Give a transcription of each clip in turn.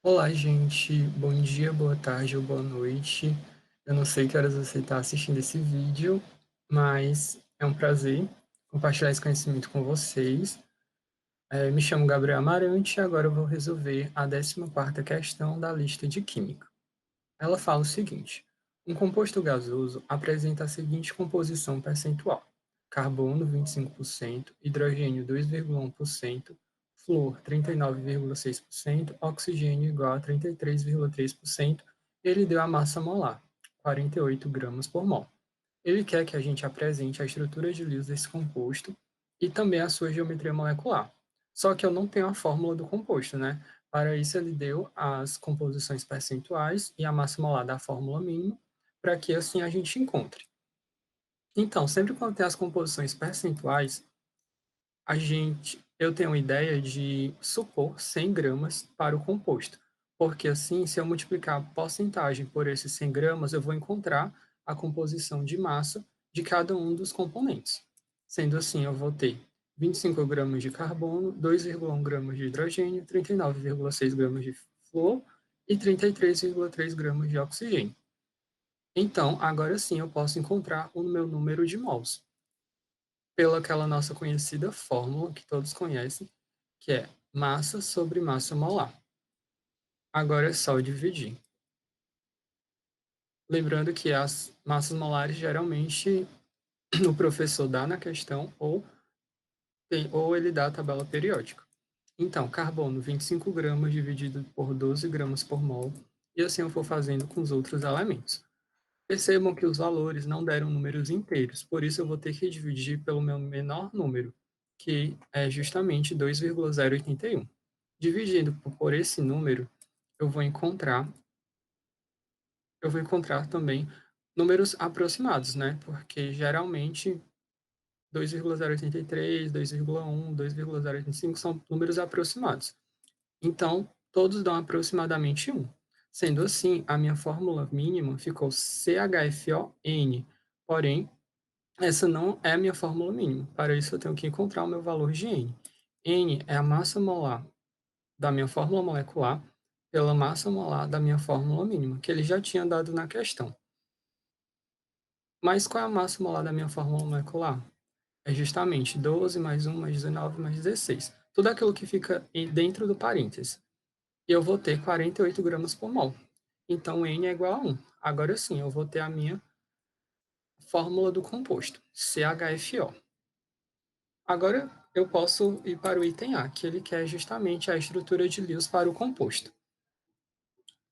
Olá, gente. Bom dia, boa tarde ou boa noite. Eu não sei que horas você está assistindo esse vídeo, mas é um prazer compartilhar esse conhecimento com vocês. Me chamo Gabriel Amarante e agora eu vou resolver a 14ª questão da lista de química. Ela fala o seguinte: um composto gasoso apresenta a seguinte composição percentual: carbono 25%, hidrogênio 2,1%, flúor 39,6%, oxigênio igual a 33,3%. Ele deu a massa molar, 48 gramas por mol. Ele quer que a gente apresente a estrutura de Lewis desse composto e também a sua geometria molecular. Só que eu não tenho a fórmula do composto, né? Para isso, ele deu as composições percentuais e a massa molar da fórmula mínima, para que assim a gente encontre. Então, sempre quando tem as composições percentuais, eu tenho uma ideia de supor 100 gramas para o composto, porque assim, se eu multiplicar a porcentagem por esses 100 gramas, eu vou encontrar a composição de massa de cada um dos componentes. Sendo assim, eu vou ter 25 gramas de carbono, 2,1 gramas de hidrogênio, 39,6 gramas de flúor e 33,3 gramas de oxigênio. Então, agora sim, eu posso encontrar o meu número de mols pela aquela nossa conhecida fórmula que todos conhecem, que é massa sobre massa molar. Agora é só dividir. Lembrando que as massas molares geralmente o professor dá na questão ou ele dá a tabela periódica. Então, carbono 25 gramas dividido por 12 gramas por mol, e assim eu vou fazendo com os outros elementos. Percebam que os valores não deram números inteiros, por isso eu vou ter que dividir pelo meu menor número, que é justamente 2,081. Dividindo por esse número, eu vou encontrar também números aproximados, né? Porque geralmente 2,083, 2,1, 2,085 são números aproximados. Então, todos dão aproximadamente 1. Sendo assim, a minha fórmula mínima ficou CHFON, porém, essa não é a minha fórmula mínima. Para isso, eu tenho que encontrar o meu valor de N. N é a massa molar da minha fórmula molecular pela massa molar da minha fórmula mínima, que ele já tinha dado na questão. Mas qual é a massa molar da minha fórmula molecular? É justamente 12 mais 1 mais 19 mais 16. Tudo aquilo que fica dentro do parênteses. E eu vou ter 48 gramas por mol. Então, N é igual a 1. Agora sim, eu vou ter a minha fórmula do composto, CHFO. Agora eu posso ir para o item A, que ele quer justamente a estrutura de Lewis para o composto.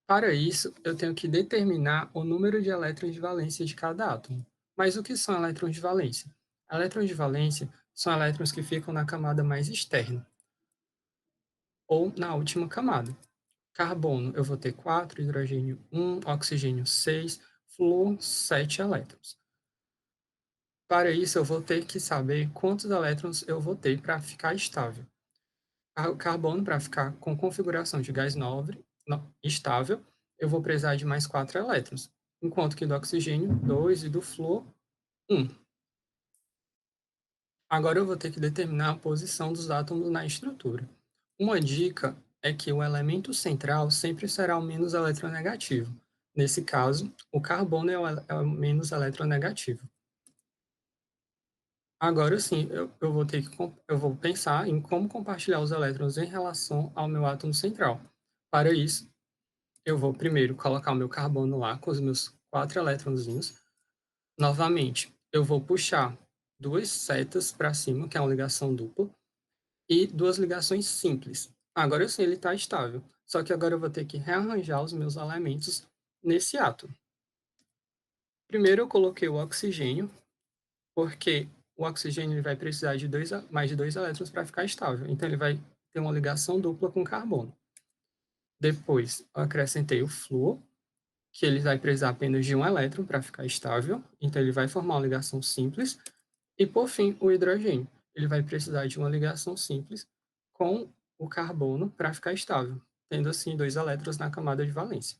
Para isso, eu tenho que determinar o número de elétrons de valência de cada átomo. Mas o que são elétrons de valência? Elétrons de valência são elétrons que ficam na camada mais externa, ou na última camada. Carbono, eu vou ter 4, hidrogênio 1, oxigênio 6, flúor 7 elétrons. Para isso, eu vou ter que saber quantos elétrons eu vou ter para ficar estável. O carbono, para ficar com configuração de gás nobre, estável, eu vou precisar de mais 4 elétrons, enquanto que do oxigênio, 2 e do flúor, 1. Agora eu vou ter que determinar a posição dos átomos na estrutura. Uma dica é que o elemento central sempre será o menos eletronegativo. Nesse caso, o carbono é o menos eletronegativo. Agora sim, eu vou pensar em como compartilhar os elétrons em relação ao meu átomo central. Para isso, eu vou primeiro colocar o meu carbono lá com os meus 4 elétronzinhos. Novamente, eu vou puxar duas setas para cima, que é uma ligação dupla, e duas ligações simples. Agora sim ele está estável. Só que agora eu vou ter que rearranjar os meus elementos nesse átomo. Primeiro eu coloquei o oxigênio, porque o oxigênio ele vai precisar de mais de dois elétrons para ficar estável. Então ele vai ter uma ligação dupla com carbono. Depois eu acrescentei o flúor, que ele vai precisar apenas de um elétron para ficar estável. Então ele vai formar uma ligação simples. E por fim, o hidrogênio. Ele vai precisar de uma ligação simples com o carbono para ficar estável, tendo assim dois elétrons na camada de valência,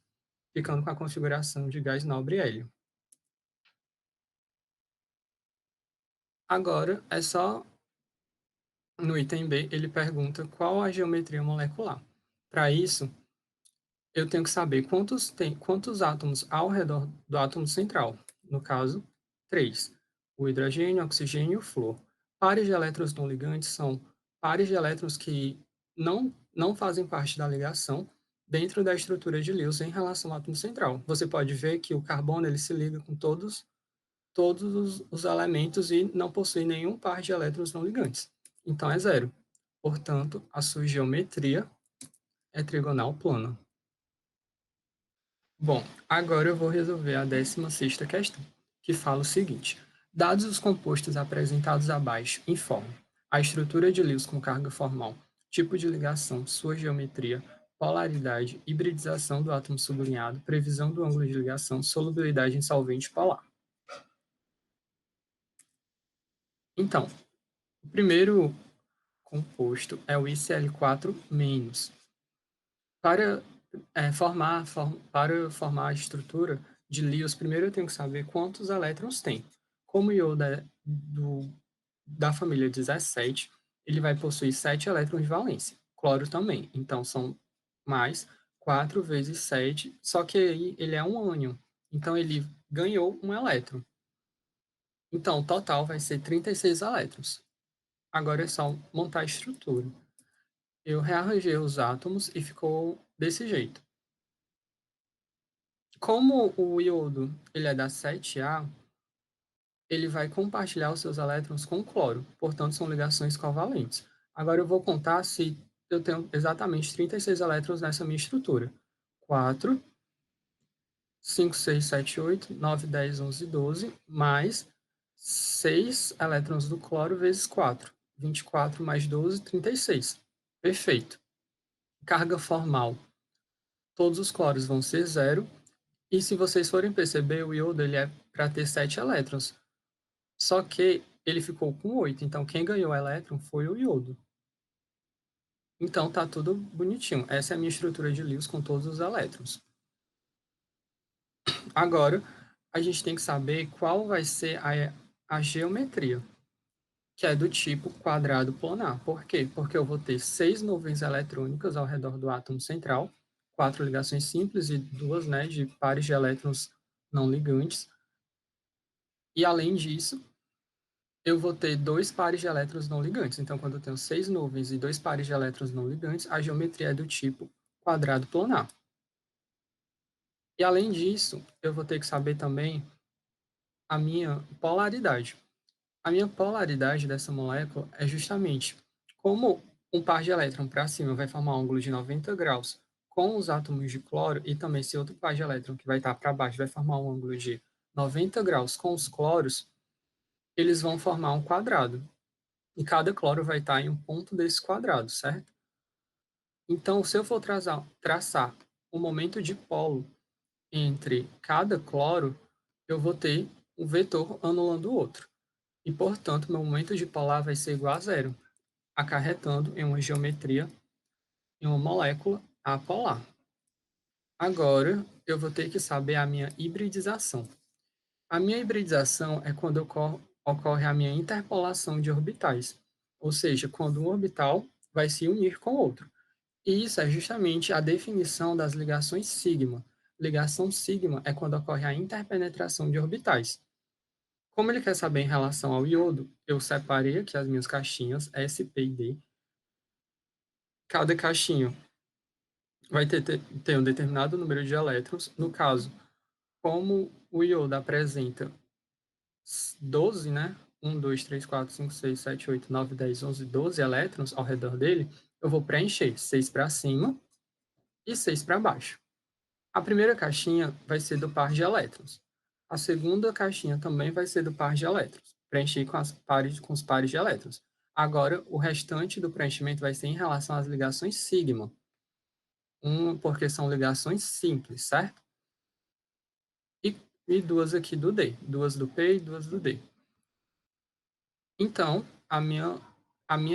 ficando com a configuração de gás nobre hélio. Agora, é só no item B, ele pergunta qual a geometria molecular. Para isso, eu tenho que saber quantos átomos ao redor do átomo central. No caso, 3. O hidrogênio, o oxigênio e o flúor. Pares de elétrons não ligantes são pares de elétrons que não fazem parte da ligação dentro da estrutura de Lewis em relação ao átomo central. Você pode ver que o carbono ele se liga com todos os elementos e não possui nenhum par de elétrons não ligantes. Então é zero. Portanto, a sua geometria é trigonal plana. Bom, agora eu vou resolver a 16ª questão, que fala o seguinte: dados os compostos apresentados abaixo, informe a estrutura de Lewis com carga formal, tipo de ligação, sua geometria, polaridade, hibridização do átomo sublinhado, previsão do ângulo de ligação, solubilidade em solvente polar. Então, o primeiro composto é o ICl4-. Para formar a estrutura de Lewis, primeiro eu tenho que saber quantos elétrons tem. Como o iodo é da família 17, ele vai possuir 7 elétrons de valência. Cloro também. Então, são mais 4 vezes 7, só que aí ele é um ânion. Então, ele ganhou um elétron. Então, o total vai ser 36 elétrons. Agora é só montar a estrutura. Eu rearranjei os átomos e ficou desse jeito. Como o iodo ele é da 7A, ele vai compartilhar os seus elétrons com o cloro, portanto, são ligações covalentes. Agora eu vou contar se eu tenho exatamente 36 elétrons nessa minha estrutura. 4, 5, 6, 7, 8, 9, 10, 11, 12, mais 6 elétrons do cloro vezes 4. 24 mais 12, 36. Perfeito. Carga formal. Todos os cloros vão ser zero. E se vocês forem perceber, o iodo ele é para ter 7 elétrons. Só que ele ficou com 8. Então, quem ganhou o elétron foi o iodo. Então, tá tudo bonitinho. Essa é a minha estrutura de Lewis com todos os elétrons. Agora, a gente tem que saber qual vai ser a geometria, que é do tipo quadrado planar. Por quê? Porque eu vou ter 6 nuvens eletrônicas ao redor do átomo central, 4 ligações simples e 2, né, de pares de elétrons não ligantes. E, além disso, eu vou ter 2 pares de elétrons não ligantes. Então, quando eu tenho 6 nuvens e 2 pares de elétrons não ligantes, a geometria é do tipo quadrado planar. E, além disso, eu vou ter que saber também a minha polaridade. A minha polaridade dessa molécula é justamente como um par de elétron para cima vai formar um ângulo de 90 graus com os átomos de cloro, e também se outro par de elétron que vai estar para baixo vai formar um ângulo de 90 graus com os cloros, eles vão formar um quadrado. E cada cloro vai estar em um ponto desse quadrado, certo? Então, se eu for traçar o momento de polo entre cada cloro, eu vou ter um vetor anulando o outro. E, portanto, meu momento de polar vai ser igual a zero, acarretando em uma geometria, em uma molécula apolar. Agora, eu vou ter que saber a minha hibridização. A minha hibridização é quando ocorre a minha interpolação de orbitais, ou seja, quando um orbital vai se unir com outro. E isso é justamente a definição das ligações sigma. Ligação sigma é quando ocorre a interpenetração de orbitais. Como ele quer saber em relação ao iodo, eu separei aqui as minhas caixinhas, S, P e D. Cada caixinha vai ter um determinado número de elétrons. No caso, como o iodo apresenta 12, né? 1, 2, 3, 4, 5, 6, 7, 8, 9, 10, 11, 12 elétrons ao redor dele, eu vou preencher 6 para cima e 6 para baixo. A primeira caixinha vai ser do par de elétrons. A segunda caixinha também vai ser do par de elétrons. Preenchi com os pares de elétrons. Agora, o restante do preenchimento vai ser em relação às ligações sigma. Porque são ligações simples, certo? E duas aqui do D. Duas do P e duas do D. Então, a minha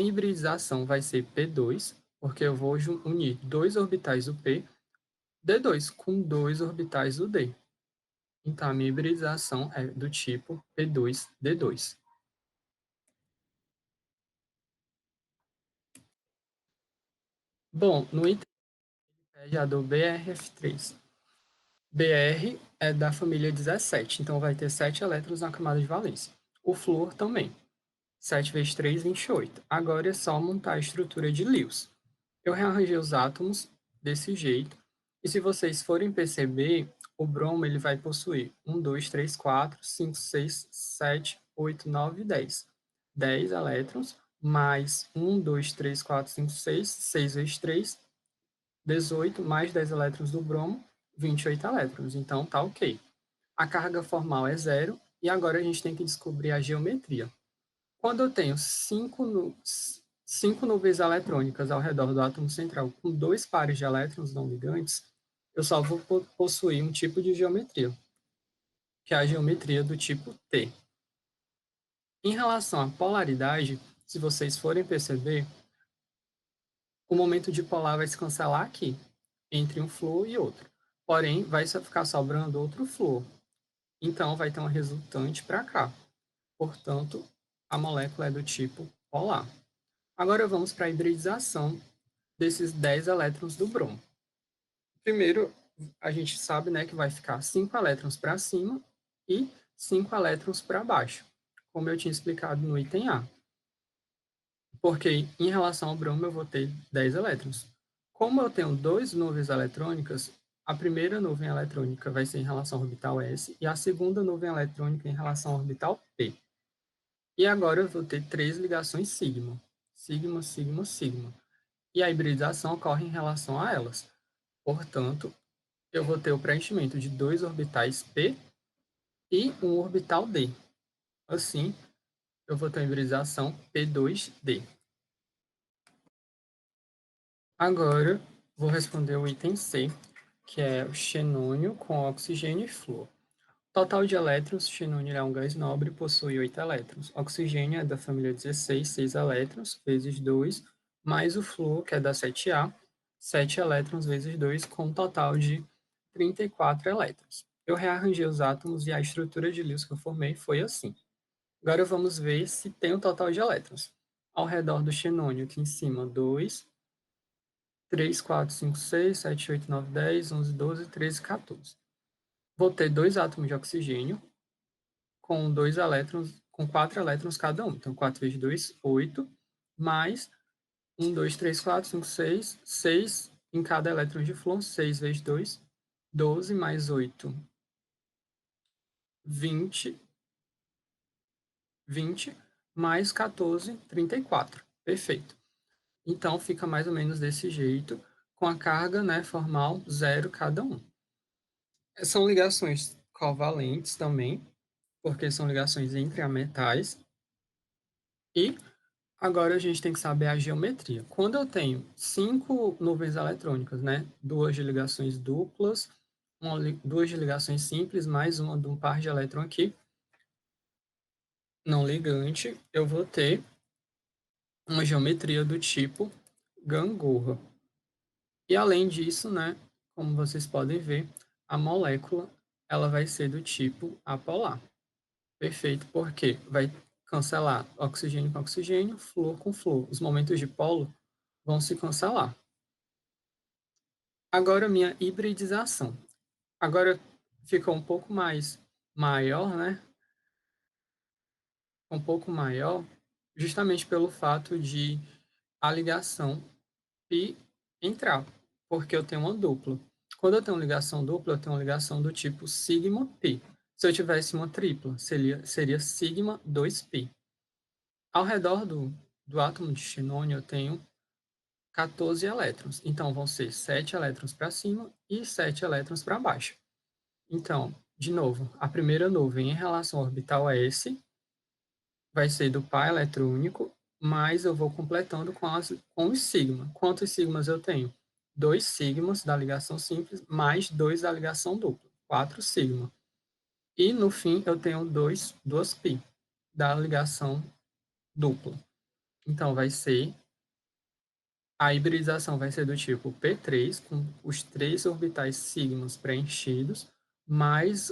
hibridização vai ser P2, porque eu vou unir 2 orbitais do P, D2, com 2 orbitais do D. Então, a minha hibridização é do tipo P2D2. Bom, no item Já do BRF3. Br é da família 17, então vai ter 7 elétrons na camada de valência. O flúor também. 7 vezes 3, 28. Agora é só montar a estrutura de Lewis. Eu rearranjei os átomos desse jeito. E se vocês forem perceber, o bromo ele vai possuir 1, 2, 3, 4, 5, 6, 7, 8, 9, 10. 10 elétrons, mais 1, 2, 3, 4, 5, 6. 6 vezes 3, 18, mais 10 elétrons do bromo, 28 elétrons. Então, tá ok. A carga formal é zero, e agora a gente tem que descobrir a geometria. Quando eu tenho cinco nuvens eletrônicas ao redor do átomo central com dois pares de elétrons não ligantes, eu só vou possuir um tipo de geometria, que é a geometria do tipo T. Em relação à polaridade, se vocês forem perceber, o momento dipolar vai se cancelar aqui, entre um flúor e outro. Porém, vai ficar sobrando outro flúor. Então, vai ter uma resultante para cá. Portanto, a molécula é do tipo polar. Agora vamos para a hibridização desses 10 elétrons do bromo. Primeiro, a gente sabe, né, que vai ficar 5 elétrons para cima e 5 elétrons para baixo, como eu tinha explicado no item A. Porque em relação ao bromo eu vou ter 10 elétrons. Como eu tenho duas nuvens eletrônicas, a primeira nuvem eletrônica vai ser em relação ao orbital S e a segunda nuvem eletrônica em relação ao orbital P. E agora eu vou ter três ligações sigma. Sigma, sigma, sigma. E a hibridização ocorre em relação a elas. Portanto, eu vou ter o preenchimento de dois orbitais P e um orbital D. Assim, eu vou ter a hibridização P2D. Agora, vou responder o item C, que é o xenônio com oxigênio e flúor. Total de elétrons, xenônio é um gás nobre, possui 8 elétrons. Oxigênio é da família 16, 6 elétrons, vezes 2, mais o flúor, que é da 7A, 7 elétrons vezes 2, com um total de 34 elétrons. Eu rearranjei os átomos e a estrutura de Lewis que eu formei foi assim. Agora vamos ver se tem o total de elétrons. Ao redor do xenônio, aqui em cima, 2, 3, 4, 5, 6, 7, 8, 9, 10, 11, 12, 13, 14. Vou ter dois átomos de oxigênio, com 2 elétrons, com 4 elétrons cada um. Então, 4 vezes 2, 8, mais 1, 2, 3, 4, 5, 6, 6 em cada elétron de flúor, 6 vezes 2, 12, mais 8, 20, 20, mais 14, 34. Perfeito. Então, fica mais ou menos desse jeito, com a carga, né, formal, zero cada um. São ligações covalentes também, porque são ligações entre ametais, e agora a gente tem que saber a geometria. Quando eu tenho 5 nuvens eletrônicas, né, duas de ligações duplas, duas de ligações simples, mais uma de um par de elétron aqui, não ligante, eu vou ter uma geometria do tipo gangorra. E além disso, né, como vocês podem ver, a molécula ela vai ser do tipo apolar. Perfeito, porque vai cancelar oxigênio com oxigênio, flúor com flúor. Os momentos de polo vão se cancelar. Agora, minha hibridização. Agora fica um pouco mais maior, né? Um pouco maior, justamente pelo fato de a ligação pi entrar, porque eu tenho uma dupla. Quando eu tenho ligação dupla, eu tenho uma ligação do tipo sigma pi. Se eu tivesse uma tripla, seria sigma 2pi. Ao redor do átomo de xenônio, eu tenho 14 elétrons. Então, vão ser 7 elétrons para cima e 7 elétrons para baixo. Então, de novo, a primeira nuvem em relação ao orbital S vai ser do par eletrônico, mas eu vou completando com os sigma. Quantos sigmas eu tenho? 2 sigmas da ligação simples, mais 2 da ligação dupla. 4 sigma. E, no fim, eu tenho 2 pi da ligação dupla. Então, a hibridização vai ser do tipo P3, com os 3 orbitais sigmas preenchidos, mais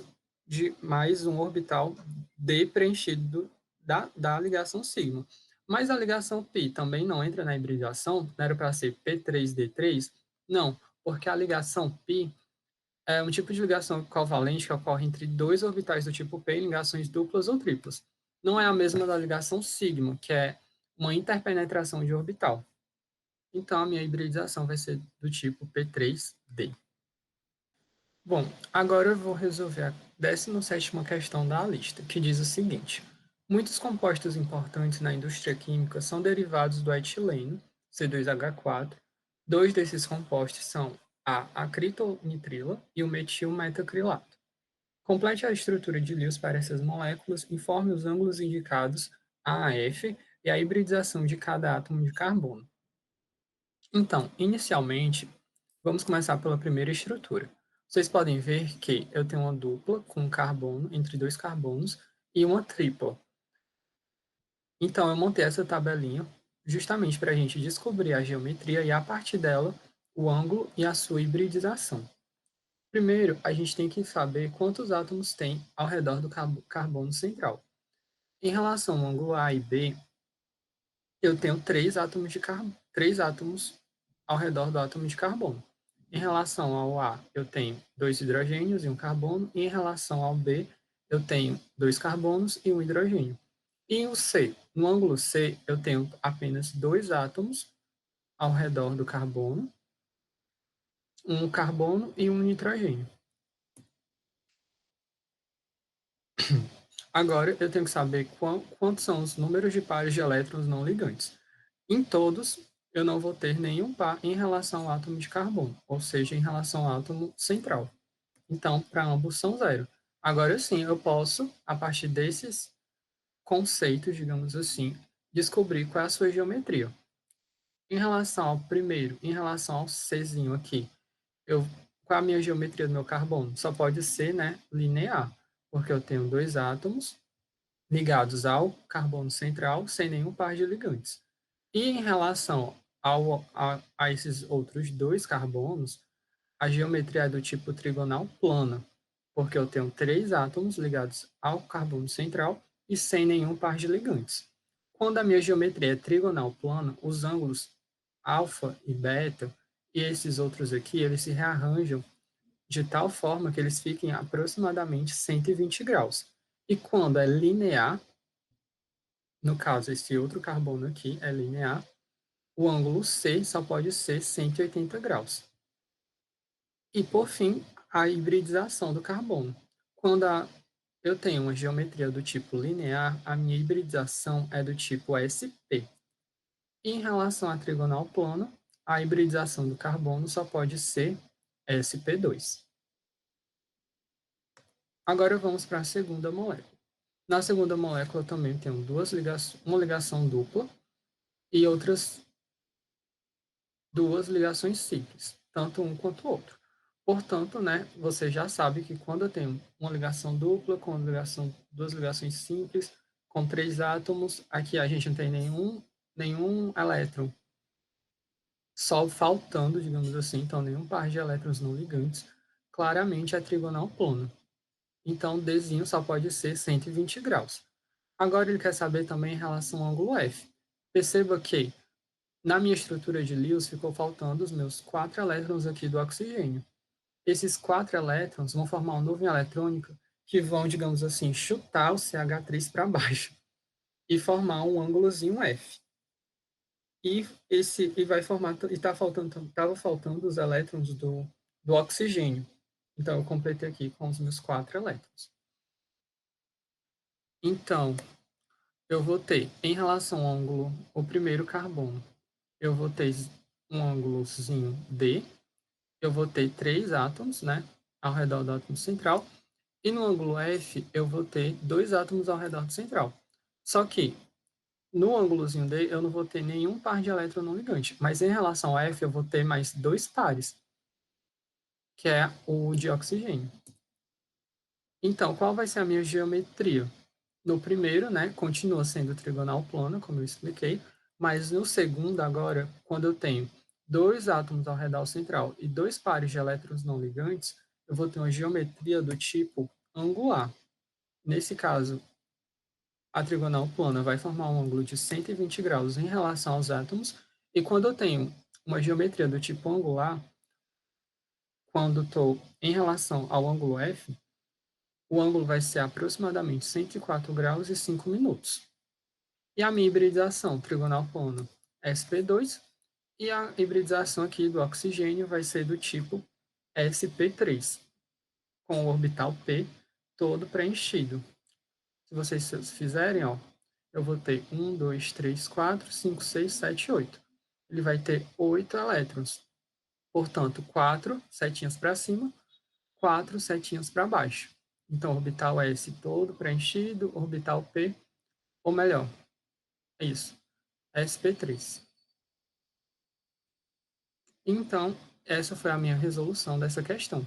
um orbital D preenchido da ligação sigma. Mas a ligação π também não entra na hibridização, não era para ser P3D3? Não, porque a ligação π é um tipo de ligação covalente que ocorre entre dois orbitais do tipo P em ligações duplas ou triplas. Não é a mesma da ligação sigma, que é uma interpenetração de orbital. Então, a minha hibridização vai ser do tipo P3D. Bom, agora eu vou resolver a 17ª questão da lista, que diz o seguinte: muitos compostos importantes na indústria química são derivados do etileno, C2H4. Dois desses compostos são a acritonitrila e o metilmetacrilato. Complete a estrutura de Lewis para essas moléculas, informe os ângulos indicados A a F e a hibridização de cada átomo de carbono. Então, inicialmente, vamos começar pela primeira estrutura. Vocês podem ver que eu tenho uma dupla com carbono, entre dois carbonos, e uma tripla. Então, eu montei essa tabelinha justamente para a gente descobrir a geometria e, a partir dela, o ângulo e a sua hibridização. Primeiro, a gente tem que saber quantos átomos tem ao redor do carbono central. Em relação ao ângulo A e B, eu tenho três átomos ao redor do átomo de carbono. Em relação ao A, eu tenho dois hidrogênios e um carbono, e em relação ao B, eu tenho dois carbonos e um hidrogênio. E o C, no ângulo C, eu tenho apenas dois átomos ao redor do carbono, um carbono e um nitrogênio. Agora, eu tenho que saber quantos são os números de pares de elétrons não ligantes. Em todos, eu não vou ter nenhum par em relação ao átomo de carbono, ou seja, em relação ao átomo central. Então, para ambos são zero. Agora sim, eu posso, a partir desses conceitos, digamos assim, descobrir qual é a sua geometria. Em relação ao primeiro, em relação ao Czinho aqui, qual é a minha geometria do meu carbono? Só pode ser, né, linear, porque eu tenho dois átomos ligados ao carbono central sem nenhum par de ligantes. E em relação a esses outros dois carbonos, a geometria é do tipo trigonal plana, porque eu tenho três átomos ligados ao carbono central e sem nenhum par de ligantes. Quando a minha geometria é trigonal plana, os ângulos alfa e beta e esses outros aqui, eles se rearranjam de tal forma que eles fiquem aproximadamente 120 graus. E quando é linear, no caso, esse outro carbono aqui é linear, o ângulo C só pode ser 180 graus. E, por fim, a hibridização do carbono. Quando eu tenho uma geometria do tipo linear, a minha hibridização é do tipo SP. E em relação à trigonal plana, a hibridização do carbono só pode ser sp2. Agora vamos para a segunda molécula. Na segunda molécula também tenho uma ligação dupla e outras duas ligações simples, tanto um quanto o outro. Portanto, né, você já sabe que quando eu tenho uma ligação dupla com duas ligações simples, com três átomos, aqui a gente não tem nenhum elétron, só faltando, digamos assim, então nenhum par de elétrons não ligantes, claramente é trigonal plano. Então, Dzinho só pode ser 120 graus. Agora ele quer saber também em relação ao ângulo F. Perceba que na minha estrutura de Lewis ficou faltando os meus 4 elétrons aqui do oxigênio. Esses 4 elétrons vão formar uma nuvem eletrônica que vão, digamos assim, chutar o CH3 para baixo e formar um ângulozinho F. E vai formar, e estava faltando os elétrons do oxigênio. Então eu completei aqui com os meus 4 elétrons. Então, eu vou ter, em relação ao ângulo, o primeiro carbono, eu vou ter um ângulozinho D, eu vou ter 3 átomos, né, ao redor do átomo central, e no ângulo F eu vou ter 2 átomos ao redor do central. Só que no ângulozinho D eu não vou ter nenhum par de elétron não ligante, mas em relação ao F eu vou ter mais 2 pares, que é o de oxigênio. Então, qual vai ser a minha geometria? No primeiro, né, continua sendo trigonal plana, como eu expliquei, mas no segundo agora, quando eu tenho dois átomos ao redor central e dois pares de elétrons não ligantes, eu vou ter uma geometria do tipo angular. Nesse caso, a trigonal plana vai formar um ângulo de 120 graus em relação aos átomos, e quando eu tenho uma geometria do tipo angular, quando estou em relação ao ângulo F, o ângulo vai ser aproximadamente 104 graus e 5 minutos. E a minha hibridização trigonal plano SP2 e a hibridização aqui do oxigênio vai ser do tipo SP3, com o orbital P todo preenchido. Se vocês fizerem, ó, eu vou ter 1, 2, 3, 4, 5, 6, 7, 8. Ele vai ter 8 elétrons. Portanto, 4 setinhas para cima, 4 setinhas para baixo. Então, orbital S todo preenchido, orbital P, ou melhor, é isso, sp3. Então, essa foi a minha resolução dessa questão.